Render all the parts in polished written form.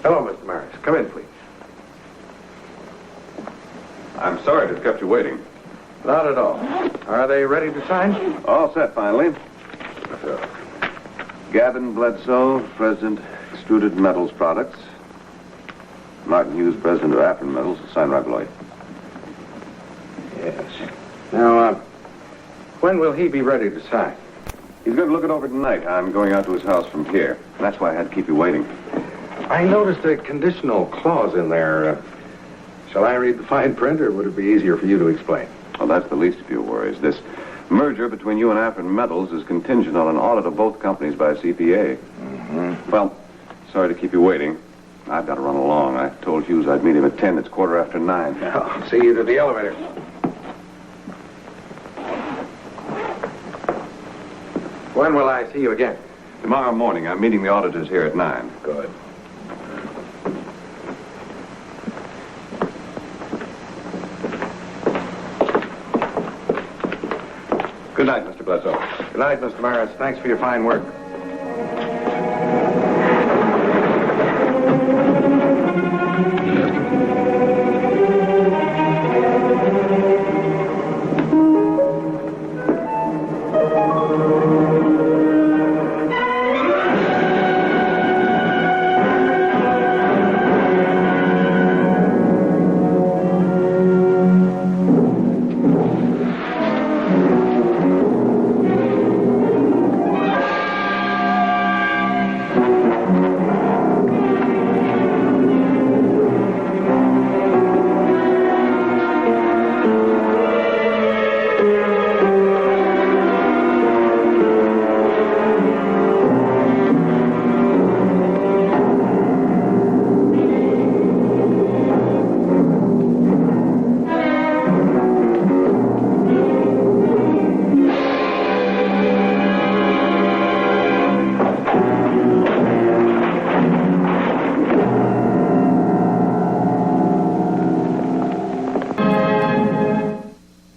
Hello, Mr. Maris. Come in, please. I'm sorry to have kept you waiting. Not at all. Are they ready to sign? All set, finally. Gavin Bledsoe, President, Extruded Metals Products. Martin Hughes, President of Afrin Metals. Sign right below you. Yes. Now, when will he be ready to sign? He's going to look it over tonight. I'm going out to his house from here. That's why I had to keep you waiting. I noticed a conditional clause in there. Shall I read the fine print, or would it be easier for you to explain? Well, that's the least of your worries. This merger between you and Afrin Metals is contingent on an audit of both companies by a CPA. Mm-hmm. Well, sorry to keep you waiting. I've got to run along. I told Hughes I'd meet him at 10. It's 9:15. I'll see you to the elevator. When will I see you again? Tomorrow morning. I'm meeting the auditors here at 9. Good. Good night, Mr. Bledsoe. Good night, Mr. Maris. Thanks for your fine work.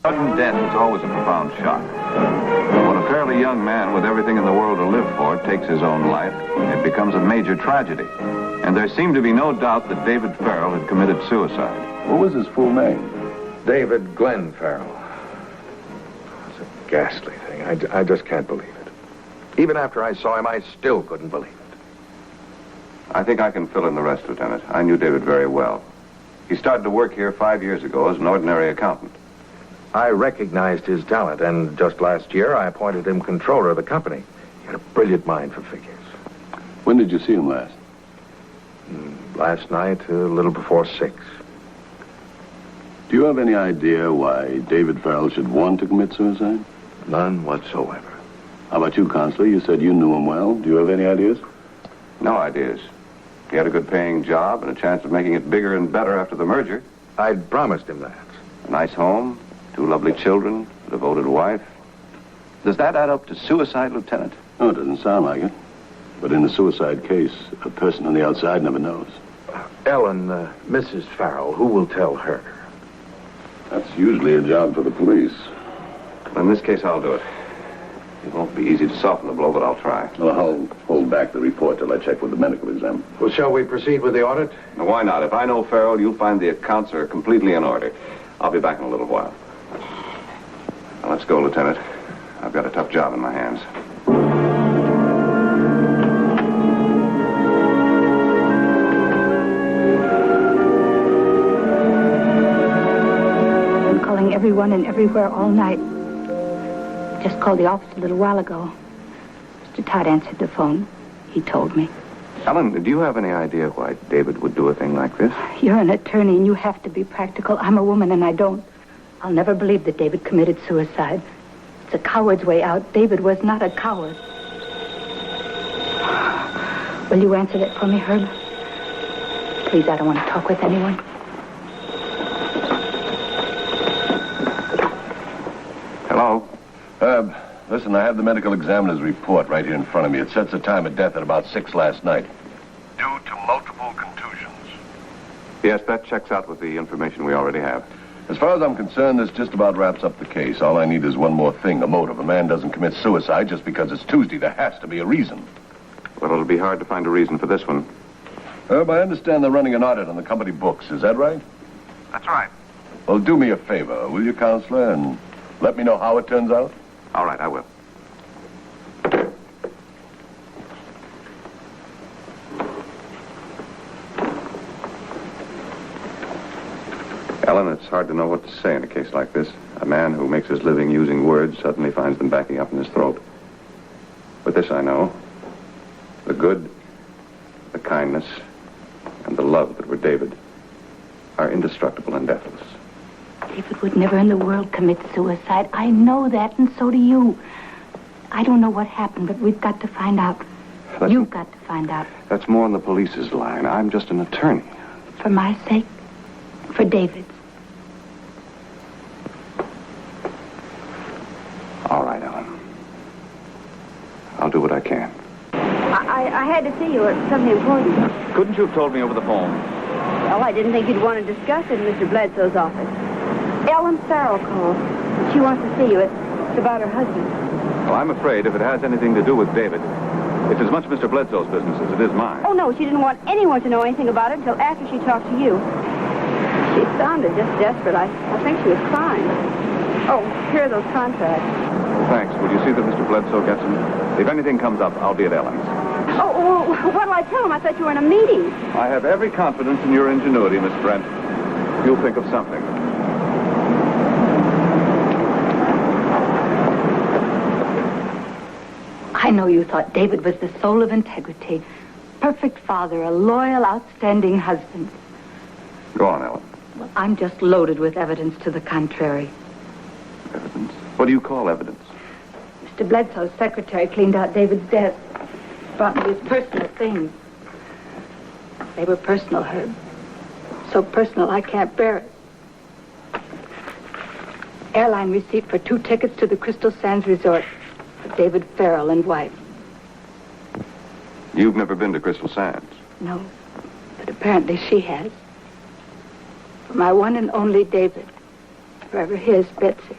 Sudden death is always a profound shock. When a fairly young man with everything in the world to live for takes his own life, it becomes a major tragedy. And there seemed to be no doubt that David Farrell had committed suicide. What was his full name? David Glenn Farrell. It's a ghastly thing. I just can't believe it. Even after I saw him, I still couldn't believe it. I think I can fill in the rest, Lieutenant. I knew David very well. He started to work here 5 years ago as an ordinary accountant. I recognized his talent, and just last year, I appointed him controller of the company. He had a brilliant mind for figures. When did you see him last? Last night, a little before 6. Do you have any idea why David Farrell should want to commit suicide? None whatsoever. How about you, Constable? You said you knew him well. Do you have any ideas? No ideas. He had a good paying job and a chance of making it bigger and better after the merger. I'd promised him that. A nice home, 2 lovely children, a devoted wife. Does that add up to suicide, Lieutenant? No, it doesn't sound like it. But in a suicide case, a person on the outside never knows. Ellen, Mrs. Farrell, who will tell her? That's usually a job for the police. In this case, I'll do it. It won't be easy to soften the blow, but I'll try. Well, I'll hold back the report till I check with the medical exam. Well, shall we proceed with the audit? Now, why not? If I know Farrell, you'll find the accounts are completely in order. I'll be back in a little while. Now, let's go, Lieutenant. I've got a tough job in my hands. I'm calling everyone and everywhere all night. Just called the office a little while ago. Mr. Todd answered the phone. He told me. Ellen, do you have any idea why David would do a thing like this? You're an attorney and you have to be practical. I'm a woman and I don't. I'll never believe that David committed suicide. It's a coward's way out. David was not a coward. Will you answer that for me, Herb? Please, I don't want to talk with anyone. Hello? Herb, listen, I have the medical examiner's report right here in front of me. It sets the time of death at about 6 last night. Due to multiple contusions. Yes, that checks out with the information we already have. As far as I'm concerned, this just about wraps up the case. All I need is one more thing, a motive. A man doesn't commit suicide just because it's Tuesday. There has to be a reason. Well, it'll be hard to find a reason for this one. Herb, I understand they're running an audit on the company books. Is that right? That's right. Well, do me a favor, will you, Counselor, and let me know how it turns out? All right, I will. Ellen, it's hard to know what to say in a case like this. A man who makes his living using words suddenly finds them backing up in his throat. But this I know. The good, the kindness, and the love that were David are indestructible and deathless. David would never in the world commit suicide. I know that, and so do you. I don't know what happened, but we've got to find out. You've got to find out. That's more on the police's line. I'm just an attorney. For my sake, for David's. All right, Ellen. I'll do what I can. I had to see you. It's something important. Couldn't you have told me over the phone? Well, I didn't think you'd want to discuss it in Mr. Bledsoe's office. Ellen Farrell called. She wants to see you. It's about her husband. Well, I'm afraid if it has anything to do with David, it's as much Mr. Bledsoe's business as it is mine. Oh, no, she didn't want anyone to know anything about it until after she talked to you. She sounded just desperate. I think she was crying. Oh, here are those contracts. Well, thanks. Will you see that Mr. Bledsoe gets them? If anything comes up, I'll be at Ellen's. Oh, well, what'll I tell him? I thought you were in a meeting. I have every confidence in your ingenuity, Miss Brent. You'll think of something. I know you thought David was the soul of integrity. Perfect father, a loyal, outstanding husband. Go on, Ellen. Well, I'm just loaded with evidence to the contrary. Evidence? What do you call evidence? Mr. Bledsoe's secretary cleaned out David's desk. Brought me his personal things. They were personal, Herb. So personal, I can't bear it. Airline receipt for 2 tickets to the Crystal Sands Resort for David Farrell and wife. You've never been to Crystal Sands? No, but apparently she has. For my one and only David. Forever his, Betsy.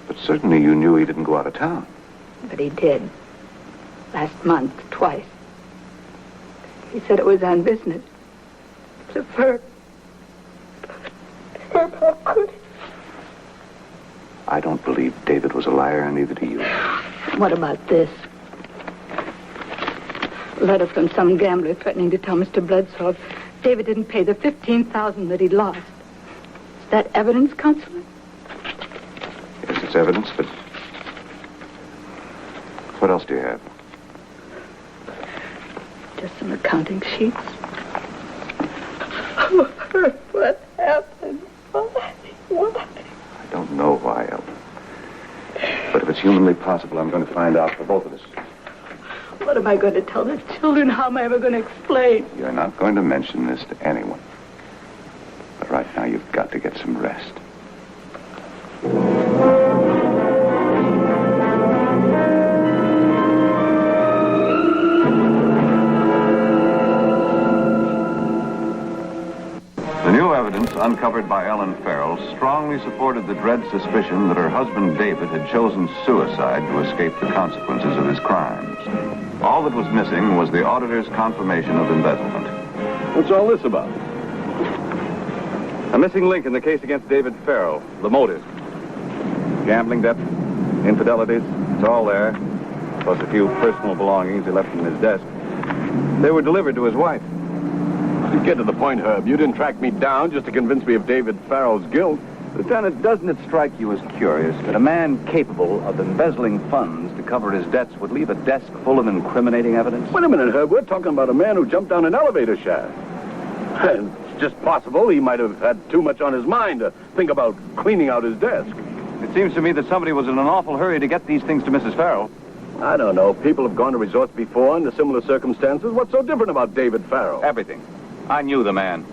But certainly you knew he didn't go out of town. But he did. Last month, twice. He said it was on business. To Herb. Herb, how could he? I don't believe David was a liar, and neither do you. What about this? A letter from some gambler threatening to tell Mr. Bledsoe if David didn't pay the $15,000 that he'd lost. Is that evidence, Counselor? Yes, it's evidence, but what else do you have? Just some accounting sheets. Oh, Herb, what happened? Why? I don't know why, Ellen. But if it's humanly possible, I'm going to find out for both of us. What am I going to tell the children? How am I ever going to explain? You're not going to mention this to anyone. But right now, you've got to get some rest. The new evidence uncovered by Ellen Farrell strongly supported the dread suspicion that her husband David had chosen suicide to escape the consequences of his crimes. All that was missing was the auditor's confirmation of embezzlement. What's all this about? A missing link in the case against David Farrell, the motive. Gambling debt, infidelities, it's all there. Plus a few personal belongings he left in his desk. They were delivered to his wife. You get to the point, Herb. You didn't track me down just to convince me of David Farrell's guilt. Lieutenant, doesn't it strike you as curious that a man capable of embezzling funds to cover his debts would leave a desk full of incriminating evidence? Wait a minute, Herb. We're talking about a man who jumped down an elevator shaft. And it's just possible he might have had too much on his mind to think about cleaning out his desk. It seems to me that somebody was in an awful hurry to get these things to Mrs. Farrell. I don't know. People have gone to resorts before under similar circumstances. What's so different about David Farrell? Everything. I knew the man.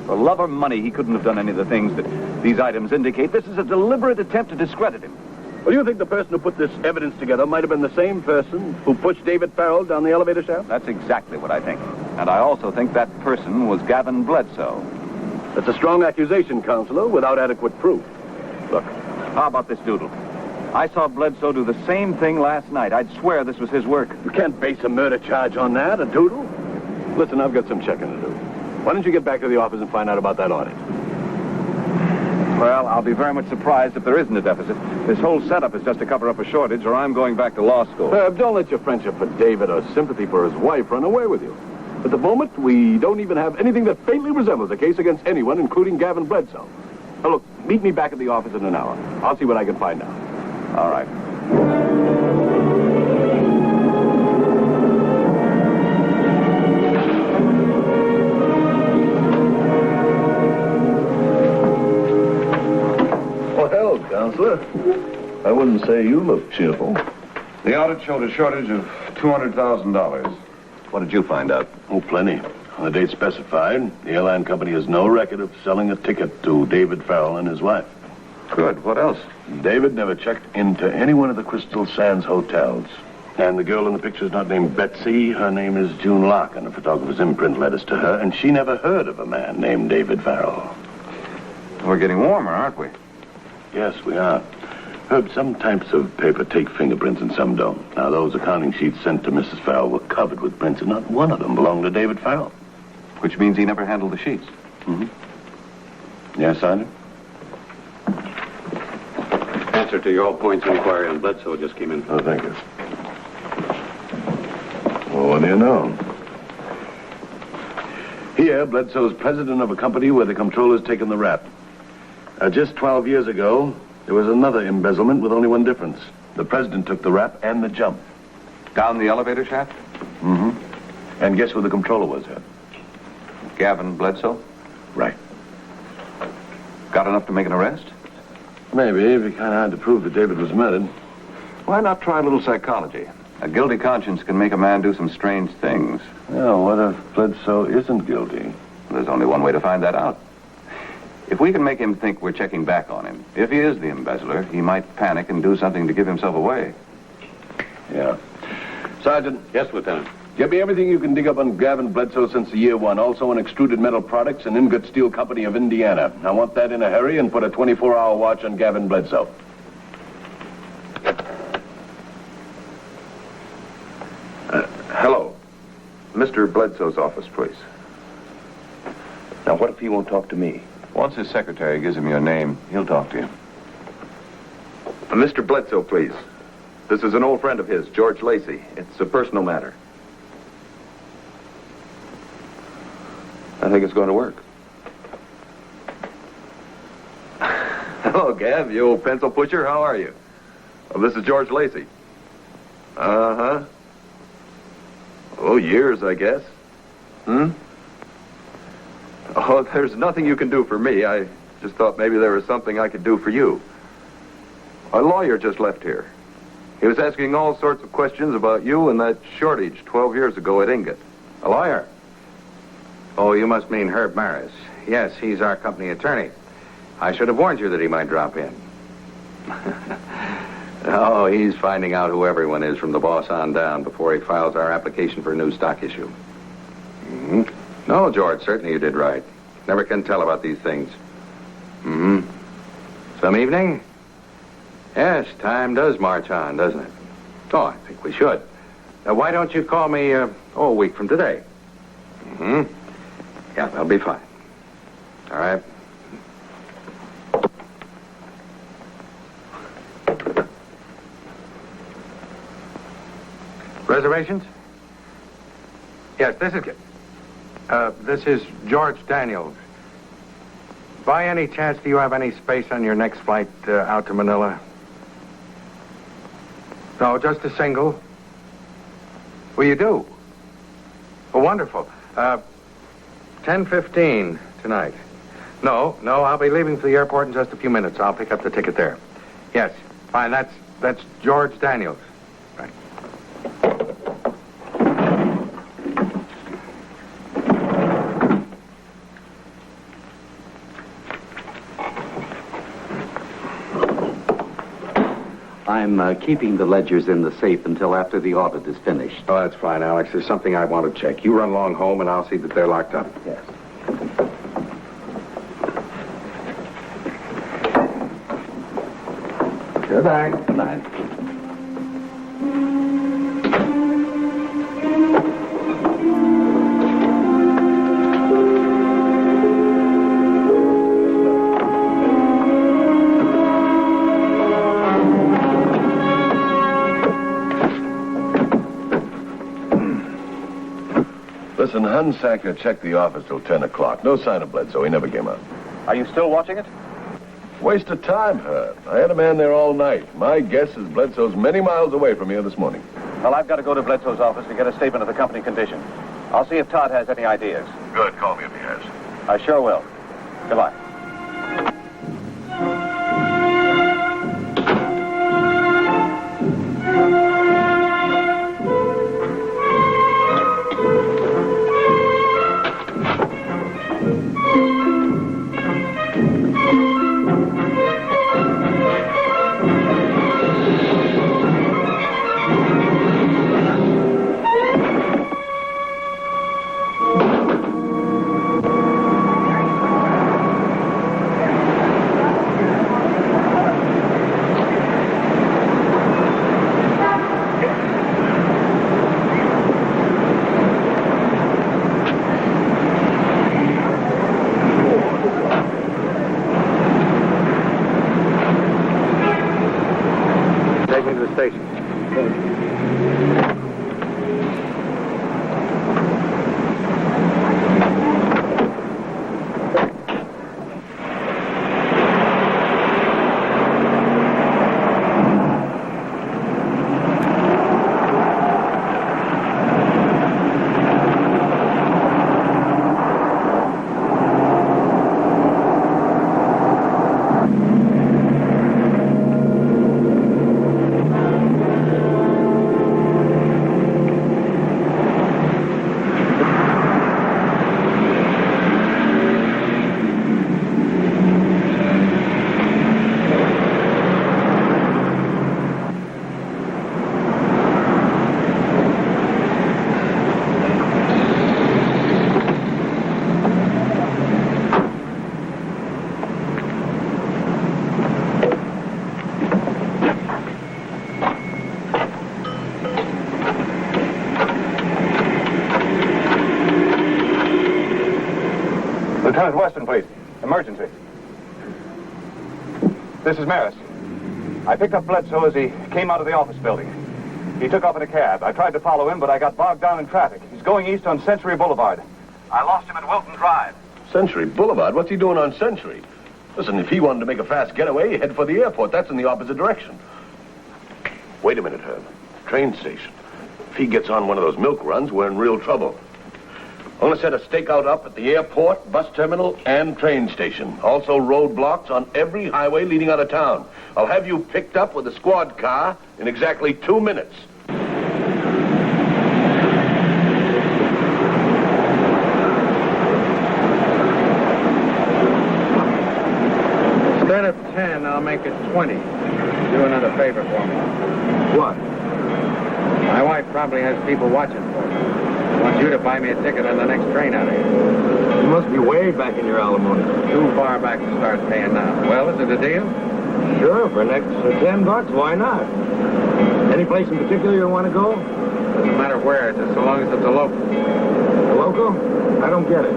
For love or money, he couldn't have done any of the things that these items indicate. This is a deliberate attempt to discredit him. Well, you think the person who put this evidence together might have been the same person who pushed David Farrell down the elevator shaft? That's exactly what I think. And I also think that person was Gavin Bledsoe. That's a strong accusation, Counselor, without adequate proof. Look, how about this doodle? I saw Bledsoe do the same thing last night. I'd swear this was his work. You can't base a murder charge on that, a doodle. Listen, I've got some checking to do. Why don't you get back to the office and find out about that audit? Well, I'll be very much surprised if there isn't a deficit. This whole setup is just to cover up a shortage, or I'm going back to law school. Herb, don't let your friendship for David or sympathy for his wife run away with you. At the moment, we don't even have anything that faintly resembles a case against anyone, including Gavin Bledsoe. Now, look, meet me back at the office in an hour. I'll see what I can find out. All right. Well, Counselor, I wouldn't say you look cheerful. The audit showed a shortage of $200,000. What did you find out? Oh, plenty. On the date specified, the airline company has no record of selling a ticket to David Farrell and his wife. Good. What else? David never checked into any one of the Crystal Sands hotels. And the girl in the picture is not named Betsy. Her name is June Larkin. The photographer's imprint led us to her, and she never heard of a man named David Farrell. We're getting warmer, aren't we? Yes, we are. Herb, some types of paper take fingerprints and some don't. Now, those accounting sheets sent to Mrs. Farrell were covered with prints, and not one of them belonged to David Farrell. Which means he never handled the sheets. Mm-hmm. Yes, Sergeant? Answer to your all points inquiry on Bledsoe just came in. Oh, thank you. Well, what do you know? Here, Bledsoe's president of a company where the comptroller's taken the rap. Just 12 years ago, there was another embezzlement with only one difference. The president took the rap and the jump. Down the elevator shaft? Mm-hmm. And guess who the comptroller was, Herb? Gavin Bledsoe? Right. Got enough to make an arrest? Maybe, it'd be kind of hard to prove that David was murdered. Why not try a little psychology? A guilty conscience can make a man do some strange things. Yeah, what if Bledsoe isn't guilty? There's only one way to find that out. If we can make him think we're checking back on him, if he is the embezzler, he might panic and do something to give himself away. Yeah. Sergeant, Yes, Lieutenant. get me everything you can dig up on Gavin Bledsoe since the year one. Also on Extruded Metal Products and Ingot Steel Company of Indiana. I want that in a hurry and put a 24-hour watch on Gavin Bledsoe. Hello. Mr. Bledsoe's office, please. Now, what if he won't talk to me? Once his secretary gives him your name, he'll talk to you. Mr. Bledsoe, please. This is an old friend of his, George Lacey. It's a personal matter. I think it's going to work. Hello, Gav, you old pencil pusher. How are you? Well, this is George Lacey. Uh-huh. Oh, years, I guess. Hmm? Oh, there's nothing you can do for me. I just thought maybe there was something I could do for you. A lawyer just left here. He was asking all sorts of questions about you and that shortage 12 years ago at Ingot. A lawyer? Oh, you must mean Herb Maris. Yes, he's our company attorney. I should have warned you that he might drop in. Oh, he's finding out who everyone is from the boss on down before he files our application for a new stock issue. Mm-hmm. No, George, certainly you did right. Never can tell about these things. Mm-hmm. Some evening? Yes, time does march on, doesn't it? Oh, I think we should. Why don't you call me, a week from today? Mm-hmm. Yeah, that'll be fine. All right. Reservations? Yes, this is good. This is George Daniels. By any chance, do you have any space on your next flight out to Manila? No, just a single. Well, you do? Oh, wonderful. 10:15 tonight. No, I'll be leaving for the airport in just a few minutes. I'll pick up the ticket there. Yes, fine. That's George Daniels. Right. I'm keeping the ledgers in the safe until after the audit is finished. Oh, that's fine, Alex. There's something I want to check. You run along home, and I'll see that they're locked up. Yes. Good night. Good night. Listen, Hunsaker checked the office till 10 o'clock. No sign of Bledsoe. He never came out. Are you still watching it? Waste of time, Herb. I had a man there all night. My guess is Bledsoe's many miles away from here this morning. Well, I've got to go to Bledsoe's office to get a statement of the company condition. I'll see if Todd has any ideas. Good. Call me if he has. I sure will. Goodbye. Lieutenant Weston, please. Emergency. This is Maris. I picked up Bledsoe as he came out of the office building. He took off in a cab. I tried to follow him, but I got bogged down in traffic. He's going east on Century Boulevard. I lost him at Wilton Drive. Century Boulevard? What's he doing on Century? Listen, if he wanted to make a fast getaway, he'd head for the airport. That's in the opposite direction. Wait a minute, Herb. Train station. If he gets on one of those milk runs, we're in real trouble. I'm going to set a stakeout up at the airport, bus terminal, and train station. Also roadblocks on every highway leading out of town. I'll have you picked up with a squad car in exactly 2 minutes. Instead of 10, I'll make it 20. Do another favor for me. What? My wife probably has people watching for me. I want you to buy me a ticket on the next train out of here. You must be way back in your alimony. Too far back to start paying now. Well, is it a deal? Sure, for an extra $10, why not? Any place in particular you want to go? Doesn't matter where, just so long as it's a local. A local? I don't get it.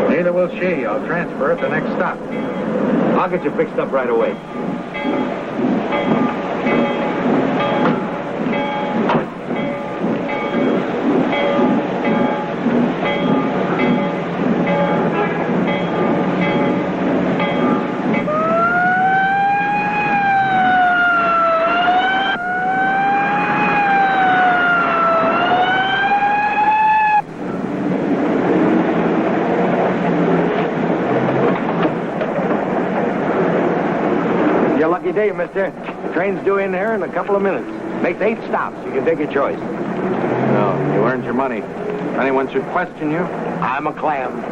Neither will she. I'll transfer at the next stop. I'll get you fixed up right away. Day, mister. The train's due in here in a couple of minutes. Makes 8 stops. You can take your choice. No, you earned your money. If anyone should question you, I'm a clam.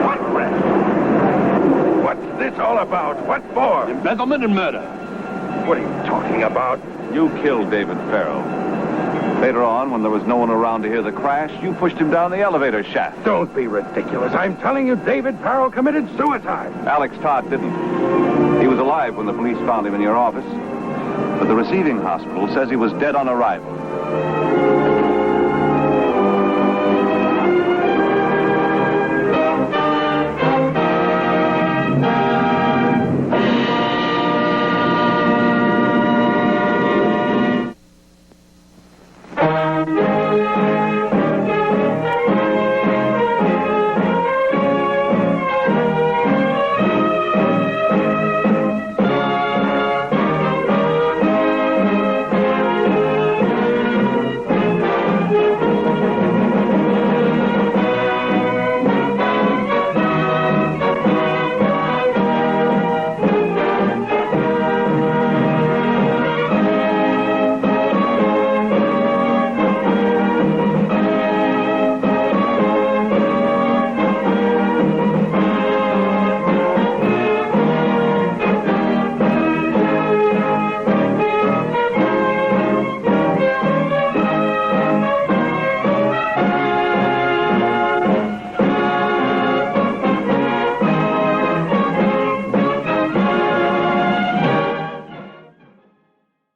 What arrest? What's this all about? What for? Embezzlement and murder. What are you talking about? You killed David Farrell. Later on, when there was no one around to hear the crash, you pushed him down the elevator shaft. Don't be ridiculous. I'm telling you, David Farrell committed suicide. Alex Todd didn't. He was alive when the police found him in your office. But the receiving hospital says he was dead on arrival.